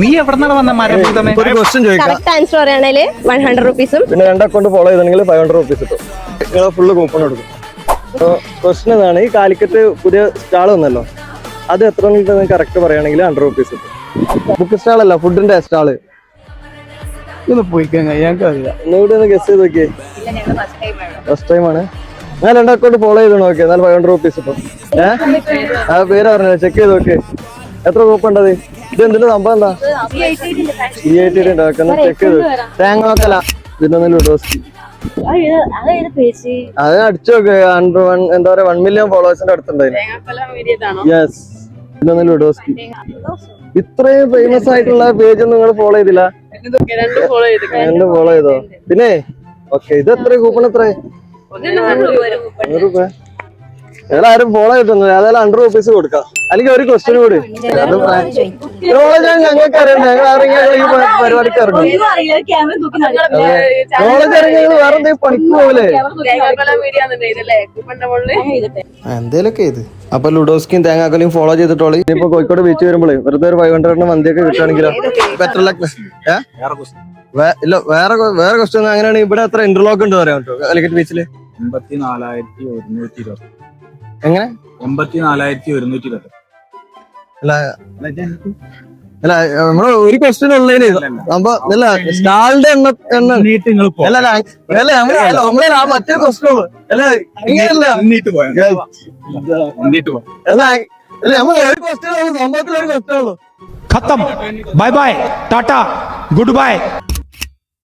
നീ എവിടെന്നാണ് വന്ന മരഭൂതമേ? ഒരു ക്വസ്റ്റ്യൻ ചോദിക്കാം. കറക്റ്റ് ആൻസർ പറയുകയാണെങ്കിൽ 100 റുപ്പീസും പിന്നെ 2 അക്കൗണ്ട് ഫോളോ ചെയ്തെങ്കിൽ 500 റുപ്പീസ് കിട്ടും. നിങ്ങൾ ഫുള്ള് കൂപ്പൺ കൊടുക്കും. അപ്പോൾ ക്വസ്റ്റ്യൻ ഇതാണ്, ഈ കാലിക്കറ്റ് പുതിയ സ്റ്റാൾ വന്നല്ലോ, അത് എത്ര നിങ്ങൾക്ക് കറക്റ്റ് പറയുകയാണെങ്കിൽ 100 റുപ്പീസ് കിട്ടും. ബുക്ക് സ്റ്റാൾ അല്ല, ഫുഡിന്റെ സ്റ്റാള്. ഒന്ന് പോയി ഞങ്ങൾക്ക് അറിയാം. ഒന്നുകൂടി ഒന്ന് ഗസ് ചെയ്ത് നോക്കിയേ. ഫസ്റ്റ് ടൈം ആണ്. ഞാൻ 2 അക്കൗണ്ട് ഫോളോ ചെയ്ത് നോക്കിയാൽ എന്നാൽ 500 റുപ്പീസ് കിട്ടും. ആ പേര് പറഞ്ഞത് ചെക്ക് ചെയ്ത് നോക്കിയേ. എത്ര കൂപ്പൺ ഉണ്ടത്? ഇത് എന്തിന്റെ സംഭവം എന്താ? ചെക്ക് ചെയ്ത് തേങ്ങ നോക്കല. ഇതിനൊന്നും ലുഡോസ്കി അത് അടിച്ചു നോക്ക്. എന്താ പറയാ 1 മില്യൺ ഫോളോവേഴ്സിന്റെ അടുത്തുണ്ടായിരുന്നു. യെസ്, ഇതിനൊന്നും ലുഡോസ്കി. ഇത്രയും ഫേമസ് ആയിട്ടുള്ള പേജ് നിങ്ങൾ ഫോളോ ചെയ്തില്ല? 2 ഫോളോ ചെയ്തോ? പിന്നെ ഓക്കെ, ഇത് എത്ര കൂപ്പൺ? എത്ര? 100 രൂപ. എല്ലാരും ഫോളോ ചെയ്തിട്ടുണ്ട്. ഏതായാലും 100 റുപ്പീസ് കൊടുക്കാം. അല്ലെങ്കിൽ ഒരു ക്വസ്റ്റ്യൻ കൂടി. ഞങ്ങൾക്ക് അറിയാം, ഞങ്ങൾ ആരെങ്കിലും ഈ പരിപാടിക്ക് ഇറങ്ങും. നോളജ് ഇറങ്ങിയത് വേറെ എന്തെങ്കിലും പണിക്ക് പോവില്ലേ? എന്തേലൊക്കെ ഇത്. അപ്പൊ ലുഡോസ്കിയും തേങ്ങാക്കോലും ഫോളോ ചെയ്തിട്ടോളി. ഇപ്പൊ കോഴിക്കോട് ബീച്ച് വരുമ്പോഴേ വെറുതെ ഒരു 500 മന്തിയൊക്കെ കിട്ടുകയാണെങ്കിലോ ഇല്ല. വേറെ ക്വസ്റ്റ്യൻ അങ്ങനെയാണെങ്കിൽ ഇവിടെ എത്ര ഇന്റർലോക്ക് ഉണ്ട് പറയാം കേട്ടോ കാലിക്കറ്റ് ബീച്ചില്? 84,120. എങ്ങനെ? 84,120. അല്ല നമ്മള് ഒരു ക്വസ്റ്റ്യൻ ഉള്ളതിന് അല്ല സ്റ്റാളിന്റെ എണ്ണ നമ്മളെ മറ്റേ ക്വസ്റ്റ്യൻ ഉള്ളു അല്ല നമ്മൾ ഒരു ക്വസ്റ്റ്യൻ സംഭവത്തിൽ ഒരു ക്വസ്റ്റ്യൻ ഉള്ളു. खत्म. Bye bye, tata, good bye.